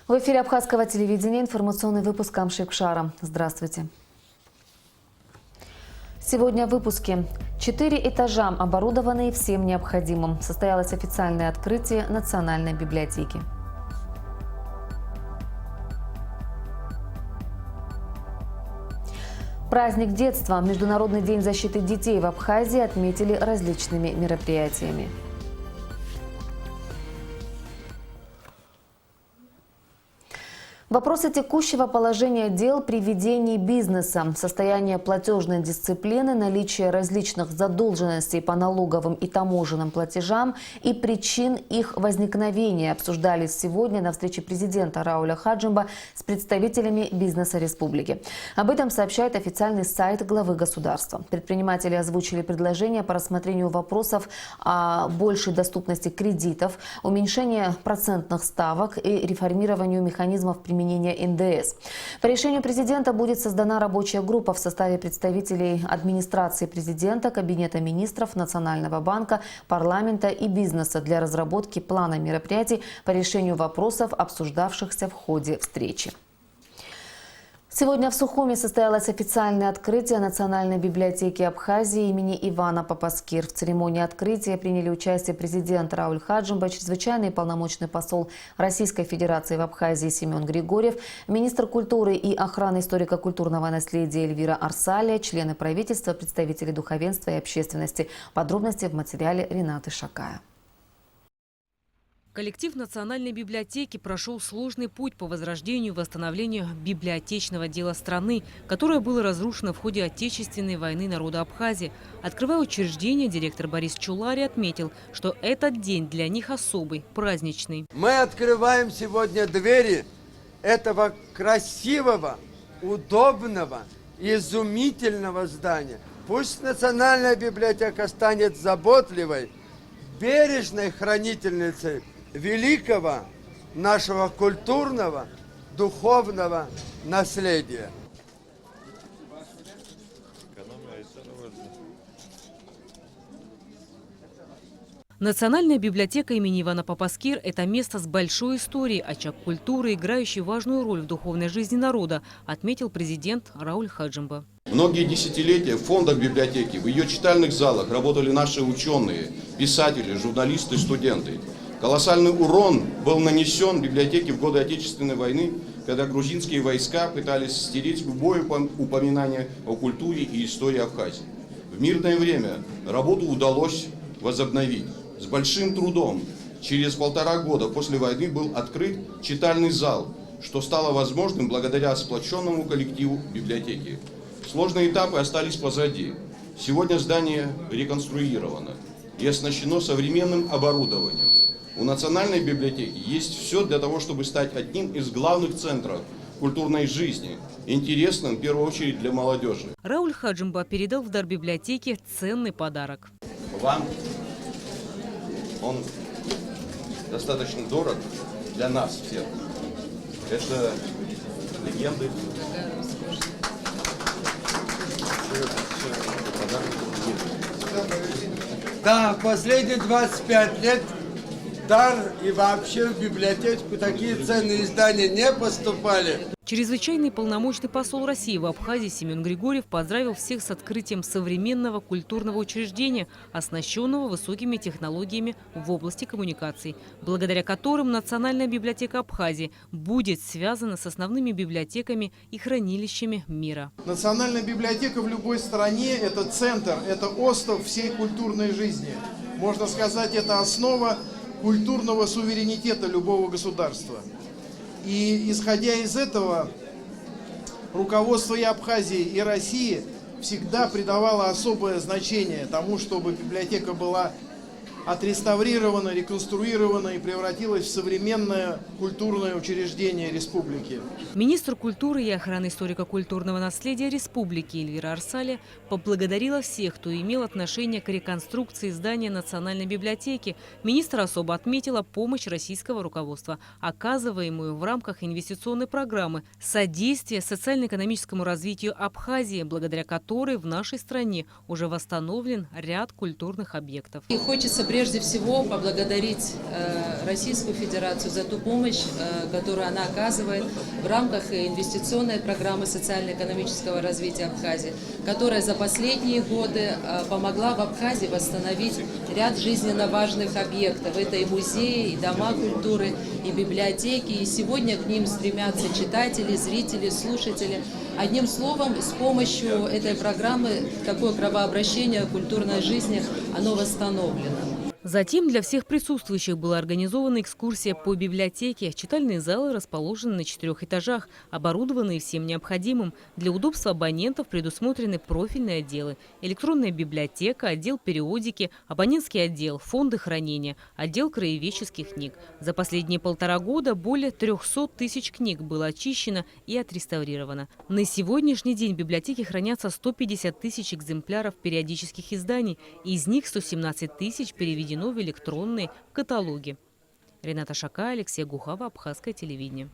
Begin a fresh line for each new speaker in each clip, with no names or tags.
В эфире Абхазского телевидения информационный выпуск Камшик-Шара. Здравствуйте. Сегодня в выпуске. 4 этажа, оборудованные всем необходимым. Состоялось официальное открытие Национальной библиотеки. Праздник детства, Международный день защиты детей в Абхазии отметили различными мероприятиями. Вопросы текущего положения дел при ведении бизнеса, состояние платежной дисциплины, наличие различных задолженностей по налоговым и таможенным платежам и причин их возникновения обсуждались сегодня на встрече президента Рауля Хаджимба с представителями бизнеса республики. Об этом сообщает официальный сайт главы государства. Предприниматели озвучили предложения по рассмотрению вопросов о большей доступности кредитов, уменьшению процентных ставок и реформированию механизмов применения НДС. По решению президента будет создана рабочая группа в составе представителей администрации президента, Кабинета министров, Национального банка, парламента и бизнеса для разработки плана мероприятий по решению вопросов, обсуждавшихся в ходе встречи. Сегодня в Сухуми состоялось официальное открытие Национальной библиотеки Абхазии имени Ивана Папаскир. В церемонии открытия приняли участие президент Рауль Хаджимба, чрезвычайный полномочный посол Российской Федерации в Абхазии Семен Григорьев, министр культуры и охраны историко-культурного наследия Эльвира Арсалия, члены правительства, представители духовенства и общественности. Подробности в материале Ренаты Шакая.
Коллектив Национальной библиотеки прошел сложный путь по возрождению и восстановлению библиотечного дела страны, которое было разрушено в ходе Отечественной войны народа Абхазии. Открывая учреждение, директор Борис Чулари отметил, что этот день для них особый, праздничный.
Мы открываем сегодня двери этого красивого, удобного, изумительного здания. Пусть Национальная библиотека станет заботливой, бережной хранительницей великого нашего культурного, духовного наследия.
Национальная библиотека имени Ивана Папаскир – это место с большой историей, очаг культуры, играющий важную роль в духовной жизни народа, отметил президент Рауль Хаджимба.
Многие десятилетия в фондах библиотеки, в ее читальных залах работали наши ученые, писатели, журналисты, студенты. Колоссальный урон был нанесен библиотеке в годы Отечественной войны, когда грузинские войска пытались стереть любое упоминание о культуре и истории Абхазии. В мирное время работу удалось возобновить. С большим трудом через 1,5 года после войны был открыт читальный зал, что стало возможным благодаря сплоченному коллективу библиотеки. Сложные этапы остались позади. Сегодня здание реконструировано и оснащено современным оборудованием. У Национальной библиотеки есть все для того, чтобы стать одним из главных центров культурной жизни, интересным в первую очередь для молодежи.
Рауль Хаджимба передал в дар библиотеке ценный подарок.
Вам он достаточно дорог для нас всех. Это легенды.
Да, последние 25 лет дар и вообще в библиотеку такие ценные издания не поступали.
Чрезвычайный полномочный посол России в Абхазии Семен Григорьев поздравил всех с открытием современного культурного учреждения, оснащенного высокими технологиями в области коммуникаций, благодаря которым Национальная библиотека Абхазии будет связана с основными библиотеками и хранилищами мира.
Национальная библиотека в любой стране – это центр, это остов всей культурной жизни. Можно сказать, это основа культурного суверенитета любого государства. И исходя из этого, руководство и Абхазии, и России всегда придавало особое значение тому, чтобы библиотека была отреставрирована, реконструирована и превратилась в современное культурное учреждение республики.
Министр культуры и охраны историко-культурного наследия республики Эльвира Арсалия поблагодарила всех, кто имел отношение к реконструкции здания Национальной библиотеки. Министр особо отметила помощь российского руководства, оказываемую в рамках инвестиционной программы «Содействие социально-экономическому развитию Абхазии», благодаря которой в нашей стране уже восстановлен ряд культурных объектов.
И хочется прежде всего поблагодарить Российскую Федерацию за ту помощь, которую она оказывает в рамках инвестиционной программы социально-экономического развития Абхазии, которая за последние годы помогла в Абхазии восстановить ряд жизненно важных объектов. Это и музеи, и дома культуры, и библиотеки. И сегодня к ним стремятся читатели, зрители, слушатели. Одним словом, с помощью этой программы такое кровообращение культурной жизни, оно восстановлено.
Затем для всех присутствующих была организована экскурсия по библиотеке. Читальные залы расположены на 4 этажах, оборудованные всем необходимым. Для удобства абонентов предусмотрены профильные отделы: электронная библиотека, отдел периодики, абонентский отдел, фонды хранения, отдел краеведческих книг. За последние 1,5 года более 300 тысяч книг было очищено и отреставрировано. На сегодняшний день в библиотеке хранятся 150 тысяч экземпляров периодических изданий, из них 117 тысяч переведено в электронные каталоги. Рената Шака, Алексей Гухава, Абхазское телевидение.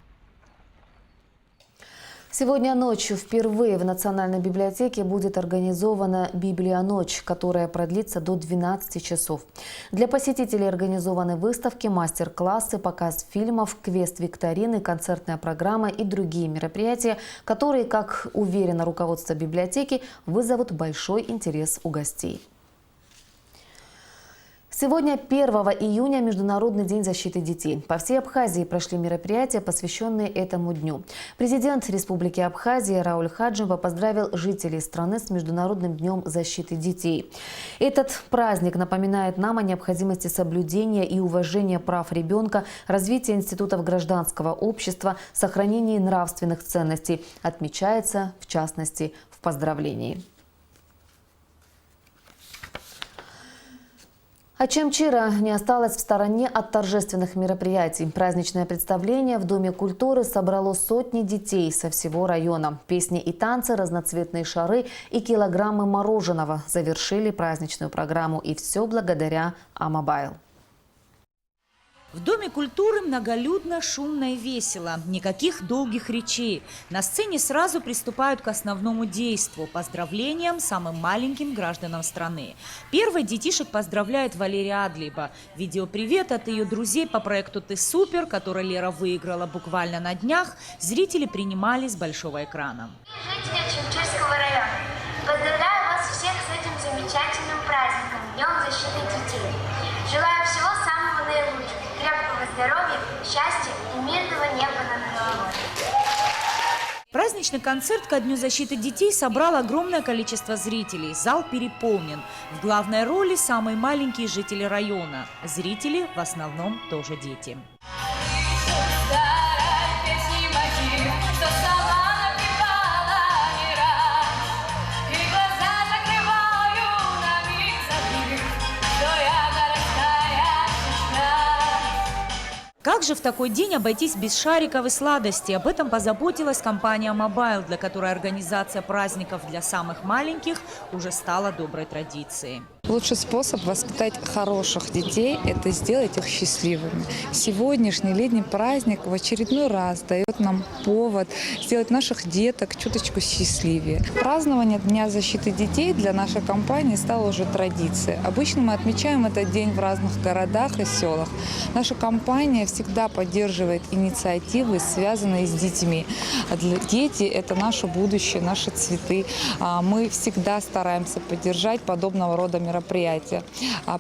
Сегодня ночью впервые в Национальной библиотеке будет организована «Библия-ночь», которая продлится до 12 часов. Для посетителей организованы выставки, мастер-классы, показ фильмов, квест-викторины, концертная программа и другие мероприятия, которые, как уверено руководство библиотеки, вызовут большой интерес у гостей. Сегодня, 1 июня, Международный день защиты детей. По всей Абхазии прошли мероприятия, посвященные этому дню. Президент Республики Абхазия Рауль Хаджимова поздравил жителей страны с Международным днем защиты детей. Этот праздник напоминает нам о необходимости соблюдения и уважения прав ребенка, развития институтов гражданского общества, сохранении нравственных ценностей, отмечается, в частности, в поздравлении. Ачамчира не осталась в стороне от торжественных мероприятий. Праздничное представление в Доме культуры собрало сотни детей со всего района. Песни и танцы, разноцветные шары и килограммы мороженого завершили праздничную программу. И все благодаря Амобайл.
В Доме культуры многолюдно, шумно и весело. Никаких долгих речей. На сцене сразу приступают к основному действу – поздравлениям самым маленьким гражданам страны. Первой детишек поздравляет Валерия Адлиба. Видеопривет от ее друзей по проекту «Ты супер», который Лера выиграла буквально на днях, зрители принимали с большого экрана.
Жители Ачамчирского района, поздравляю вас всех с этим замечательным праздником – Днем защиты детей. Желаю всего самого наилучшего. Крепкого здоровья, счастья и мирного неба над головой.
Праздничный концерт ко Дню защиты детей собрал огромное количество зрителей. Зал переполнен. В главной роли самые маленькие жители района. Зрители в основном тоже дети. Как же в такой день обойтись без шариков и сладостей? Об этом позаботилась компания Mobile, для которой организация праздников для самых маленьких уже стала доброй традицией.
Лучший способ воспитать хороших детей – это сделать их счастливыми. Сегодняшний летний праздник в очередной раз дает нам повод сделать наших деток чуточку счастливее. Празднование Дня защиты детей для нашей компании стало уже традицией. Обычно мы отмечаем этот день в разных городах и селах. Наша компания всегда поддерживает инициативы, связанные с детьми. Дети – это наше будущее, наши цветы. Мы всегда стараемся поддержать подобного рода мероприятия.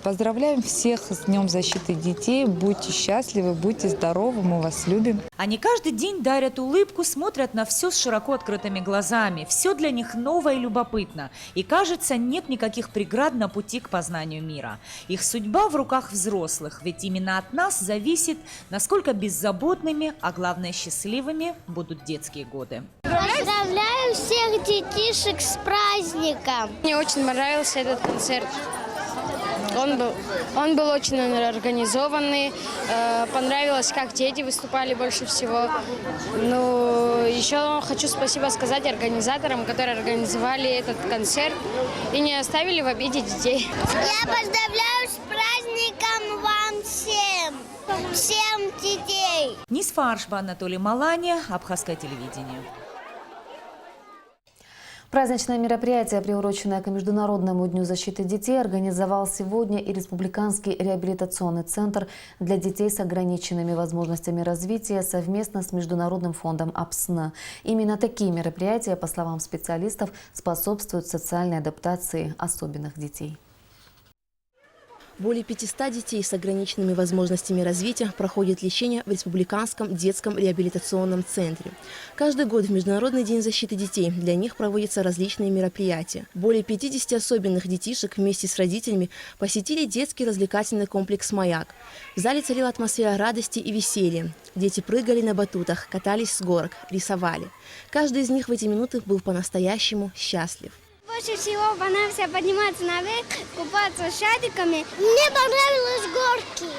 Поздравляем всех с Днем защиты детей. Будьте счастливы, будьте здоровы, мы вас любим.
Они каждый день дарят улыбку, смотрят на все с широко открытыми глазами. Все для них ново и любопытно. И кажется, нет никаких преград на пути к познанию мира. Их судьба в руках взрослых, ведь именно от нас зависит, насколько беззаботными, а главное счастливыми будут детские годы.
Поздравляю всех детишек с праздником!
Мне очень понравился этот концерт. Он был очень организованный. Понравилось, как дети выступали больше всего. Ну, еще хочу спасибо сказать организаторам, которые организовали этот концерт и не оставили в обиде детей.
Я поздравляю с праздником вам всем детей!
Нисфа Аршба, Анатолий Маланя, Абхазское телевидение.
Праздничное мероприятие, приуроченное к Международному дню защиты детей, организовал сегодня и Республиканский реабилитационный центр для детей с ограниченными возможностями развития совместно с Международным фондом АПСН. Именно такие мероприятия, по словам специалистов, способствуют социальной адаптации особенных детей.
Более 500 детей с ограниченными возможностями развития проходят лечение в Республиканском детском реабилитационном центре. Каждый год в Международный день защиты детей для них проводятся различные мероприятия. Более 50 особенных детишек вместе с родителями посетили детский развлекательный комплекс «Маяк». В зале царила атмосфера радости и веселья. Дети прыгали на батутах, катались с горок, рисовали. Каждый из них в эти минуты был по-настоящему счастлив.
Больше всего понравился подниматься наверх, купаться шариками. Мне понравились горки.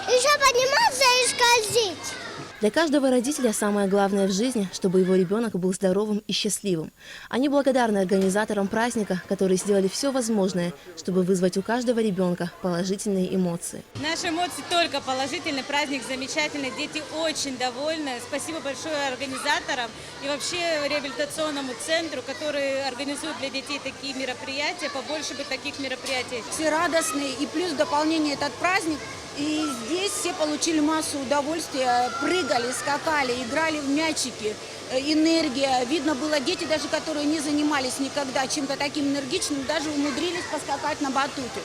Еще подниматься и скользить.
Для каждого родителя самое главное в жизни, чтобы его ребенок был здоровым и счастливым. Они благодарны организаторам праздника, которые сделали все возможное, чтобы вызвать у каждого ребенка положительные эмоции.
Наши эмоции только положительные, праздник замечательный, дети очень довольны. Спасибо большое организаторам и вообще реабилитационному центру, который организует для детей такие мероприятия, побольше бы таких мероприятий.
Все радостные, и плюс в дополнение этот праздник. И здесь все получили массу удовольствия, прыгали, скакали, играли в мячики, энергия. Видно было, дети даже, которые не занимались никогда чем-то таким энергичным, даже умудрились поскакать на батуте.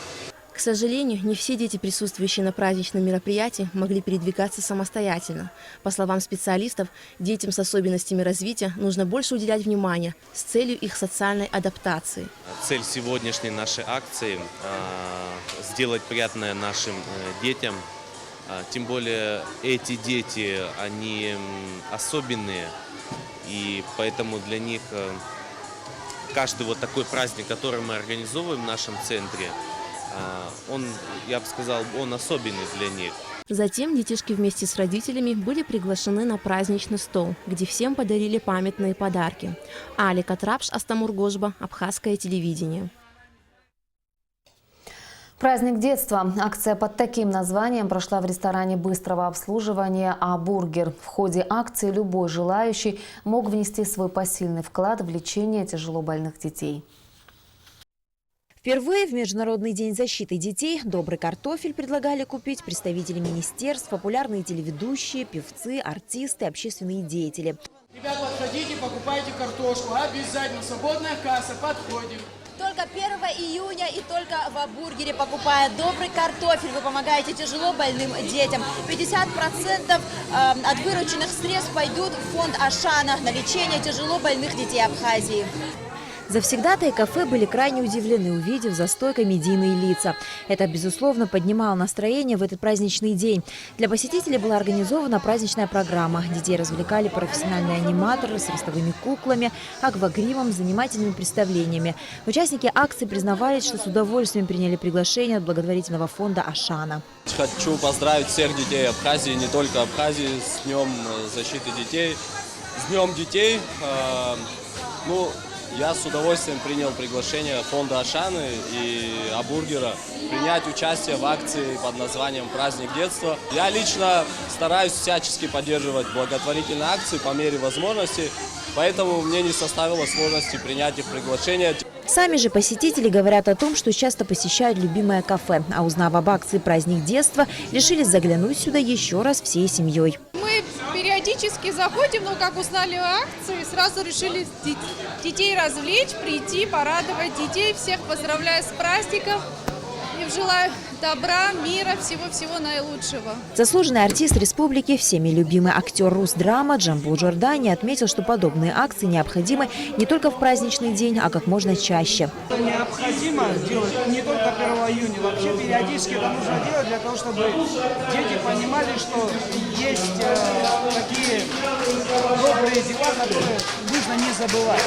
К сожалению, не все дети, присутствующие на праздничном мероприятии, могли передвигаться самостоятельно. По словам специалистов, детям с особенностями развития нужно больше уделять внимания с целью их социальной адаптации.
Цель сегодняшней нашей акции – сделать приятное нашим детям. Тем более эти дети, они особенные, и поэтому для них каждый вот такой праздник, который мы организовываем в нашем центре, он, я бы сказал, он особенный для них.
Затем детишки вместе с родителями были приглашены на праздничный стол, где всем подарили памятные подарки. Алика Трапш, Астамур Гожба, Абхазское телевидение.
Праздник детства. Акция под таким названием прошла в ресторане быстрого обслуживания «А-бургер». В ходе акции любой желающий мог внести свой посильный вклад в лечение тяжелобольных детей.
Впервые в Международный день защиты детей добрый картофель предлагали купить представители министерств, популярные телеведущие, певцы, артисты, общественные деятели.
Ребята, подходите, покупайте картошку. Обязательно. Свободная касса. Подходим.
Только 1 июня и только в «А-бургере», покупая добрый картофель, вы помогаете тяжело больным детям. 50% от вырученных средств пойдут в фонд Ашана на лечение тяжело больных детей Абхазии.
Завсегдатаи кафе были крайне удивлены, увидев за стойкой медийные лица. Это, безусловно, поднимало настроение в этот праздничный день. Для посетителей была организована праздничная программа. Детей развлекали профессиональные аниматоры с ростовыми куклами, аквагримом, занимательными представлениями. Участники акции признавались, что с удовольствием приняли приглашение от благотворительного фонда Ашана.
Хочу поздравить всех детей Абхазии, не только Абхазии, с Днем защиты детей. С Днем детей! Я с удовольствием принял приглашение фонда Ашаны и «А-бургера» принять участие в акции под названием «Праздник детства». Я лично стараюсь всячески поддерживать благотворительные акции по мере возможности, поэтому мне не составило сложности принять их приглашение.
Сами же посетители говорят о том, что часто посещают любимое кафе, а узнав об акции «Праздник детства», решили заглянуть сюда еще раз всей семьей.
Мы периодически заходим, но как узнали о акции, сразу решили детей развлечь, прийти, порадовать детей. Всех поздравляю с праздником и желаю добра, мира, всего-всего наилучшего.
Заслуженный артист республики, всеми любимый актер Русдрама Джамбул Джордани отметил, что подобные акции необходимы не только в праздничный день, а как можно чаще.
Необходимо делать не только 1 июня, вообще периодически это нужно делать для того, чтобы дети понимали, что есть такие добрые дела, которые нужно не забывать.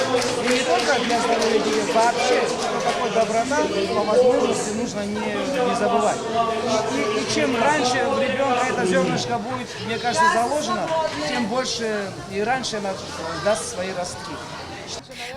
И не только для здоровья детей, вообще, что такое доброта, по возможности нужно не забывать. И чем раньше в ребенка это зернышко будет, мне кажется, заложено, тем больше и раньше она даст свои ростки.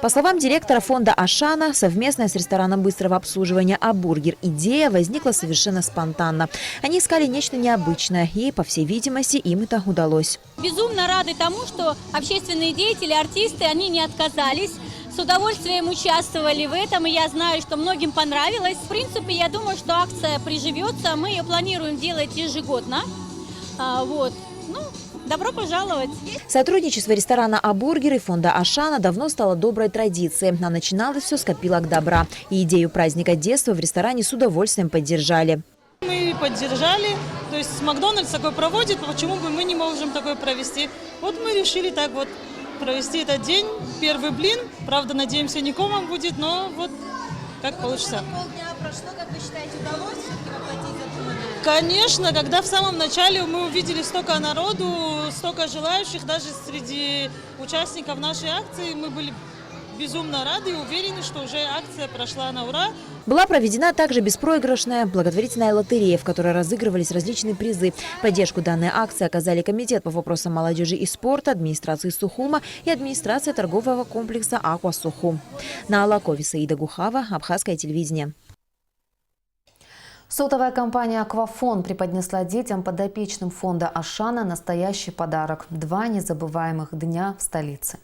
По словам директора фонда Ашана, совместная с рестораном быстрого обслуживания «А-бургер» идея возникла совершенно спонтанно. Они искали нечто необычное, и, по всей видимости, им это удалось.
Безумно рады тому, что общественные деятели, артисты, они не отказались с удовольствием участвовали в этом, и я знаю, что многим понравилось. В принципе, я думаю, что акция приживется, мы ее планируем делать ежегодно. Добро пожаловать!
Сотрудничество ресторана «Абургер» и фонда «Ашана» давно стало доброй традицией, а начиналось все с копилок добра. И идею праздника детства в ресторане с удовольствием поддержали.
Мы поддержали, то есть Макдональдс такой проводит, почему бы мы не можем такое провести? Вот мы решили так вот провести этот день, первый блин, правда, надеемся, не комом будет, но вот как получится.
Полдня прошло, как вы считаете, удалось все-таки воплотить задуманное?
Конечно, когда в самом начале мы увидели столько народу, столько желающих, даже среди участников нашей акции, мы были безумно рады и уверены, что уже акция прошла на ура.
Была проведена также беспроигрышная благотворительная лотерея, в которой разыгрывались различные призы. Поддержку данной акции оказали Комитет по вопросам молодежи и спорта, администрации Сухума и администрация торгового комплекса «Аква Сухум». На Алакове Саида Гухава, Абхазское телевидение.
Сотовая компания «Аквафон» преподнесла детям подопечным фонда «Ашана» настоящий подарок – 2 незабываемых дня в столице.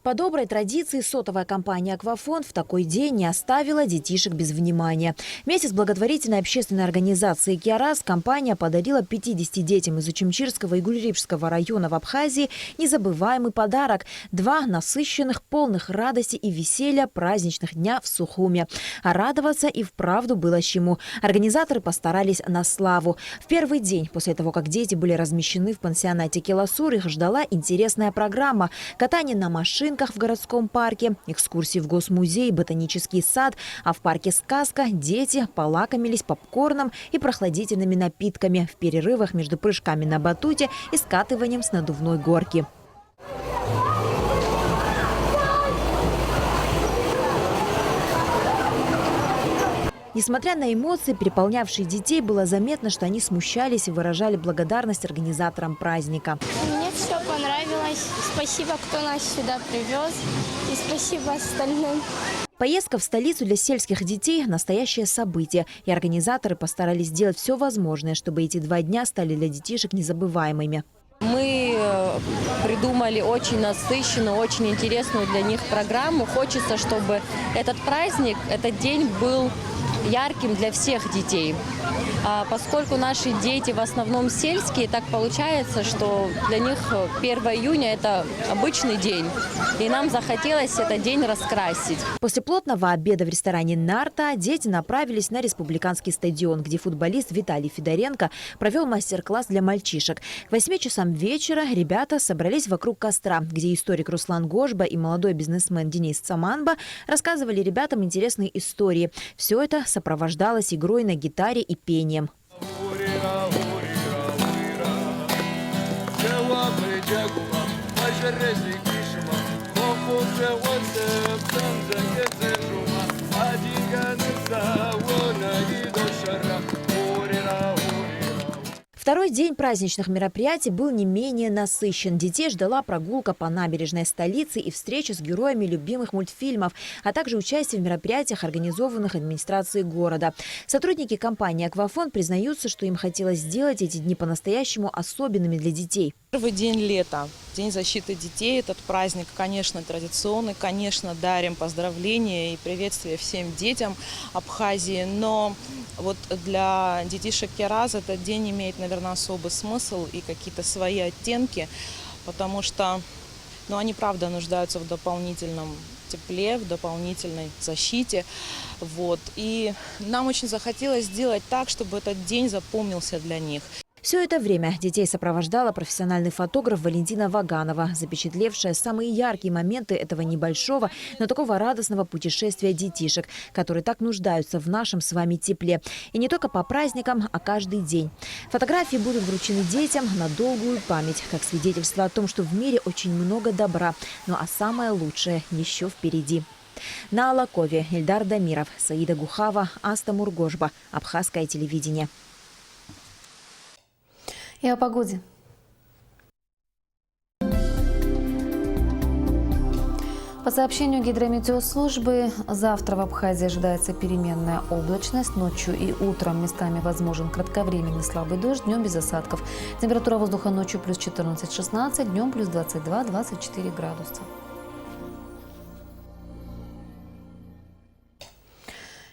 По доброй традиции сотовая компания «Аквафон» в такой день не оставила детишек без внимания. Вместе с благотворительной общественной организацией «Киарас» компания подарила 50 детям из Учимчирского и Гульрипского района в Абхазии незабываемый подарок – 2 насыщенных, полных радости и веселья праздничных дня в Сухуме. А радоваться и вправду было чему. Организаторы постарались на славу. В первый день после того, как дети были размещены в пансионате «Келасур», их ждала интересная программа – катание на машинках в городском парке, экскурсии в Госмузей, ботанический сад, а в парке «Сказка» дети полакомились попкорном и прохладительными напитками в перерывах между прыжками на батуте и скатыванием с надувной горки. Несмотря на эмоции, переполнявшие детей, было заметно, что они смущались и выражали благодарность организаторам праздника.
Мне все понравилось. Спасибо, кто нас сюда привез. И спасибо остальным.
Поездка в столицу для сельских детей – настоящее событие. И организаторы постарались сделать все возможное, чтобы эти 2 дня стали для детишек незабываемыми.
Мы придумали очень насыщенную, очень интересную для них программу. Хочется, чтобы этот праздник, этот день был ярким для всех детей. Поскольку наши дети в основном сельские, так получается, что для них 1 июня – это обычный день. И нам захотелось этот день раскрасить.
После плотного обеда в ресторане «Нарта» дети направились на республиканский стадион, где футболист Виталий Федоренко провел мастер-класс для мальчишек. К 8 часам вечера ребята собрались вокруг костра, где историк Руслан Гожба и молодой бизнесмен Денис Цаманба рассказывали ребятам интересные истории. Все это сопровождалось игрой на гитаре и пением. Второй день праздничных мероприятий был не менее насыщен. Детей ждала прогулка по набережной столицы и встреча с героями любимых мультфильмов, а также участие в мероприятиях, организованных администрацией города. Сотрудники компании «Аквафон» признаются, что им хотелось сделать эти дни по-настоящему особенными для детей.
Первый день лета, День защиты детей. Этот праздник, конечно, традиционный. Конечно, дарим поздравления и приветствия всем детям Абхазии. Но вот для детишек Киараза этот день имеет, наверное, особый смысл и какие-то свои оттенки, потому что они, правда, нуждаются в дополнительном тепле, в дополнительной защите. И нам очень захотелось сделать так, чтобы этот день запомнился для них.
Все это время детей сопровождала профессиональный фотограф Валентина Ваганова, запечатлевшая самые яркие моменты этого небольшого, но такого радостного путешествия детишек, которые так нуждаются в нашем с вами тепле. И не только по праздникам, а каждый день. Фотографии будут вручены детям на долгую память, как свидетельство о том, что в мире очень много добра, а самое лучшее еще впереди. На Алакове Эльдар Дамиров, Саида Гухава, Аста Мургожба, Абхазское телевидение.
И о погоде. По сообщению гидрометеослужбы, завтра в Абхазии ожидается переменная облачность. Ночью и утром местами возможен кратковременный слабый дождь, днем без осадков. Температура воздуха ночью плюс 14-16, днем плюс 22-24 градуса.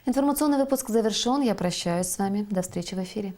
Информационный выпуск завершен. Я прощаюсь с вами. До встречи в эфире.